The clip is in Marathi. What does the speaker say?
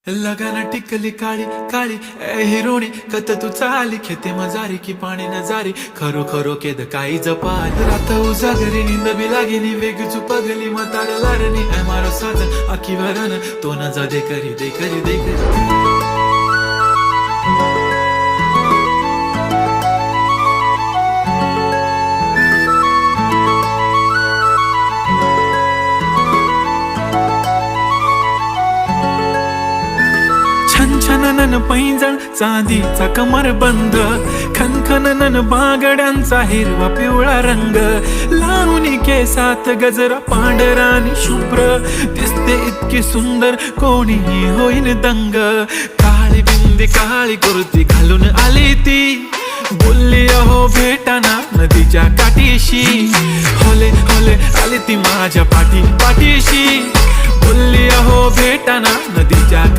लगाना टिकली काळी काळी ए हिरोणी कत तू चाली खेते मजारी की पाणी नजारी खरो खरो केद काही जपाल रात उजागरी निंद बी लागेनी वेग चुपगली मतार लारणी ए मारो साजन आखी वरन तो न जा दे करी दे करी दे करी छनछनन पैंजण चांदीचा कमर बंद खनखनन बागड्यांचा हिरवा पिवळा रंग लावणी केसात गजरा पांढरानी शुभ्र दिसते इतकी सुंदर कोणीही होईन दंग काळी बिंदी काळी कुर्ती घालून आली ती बोलली अहो भेटाना नदीच्या काठीशी होले होले आली ती माझ्या पाठीशी बोलली अहो भेटाना नदीच्या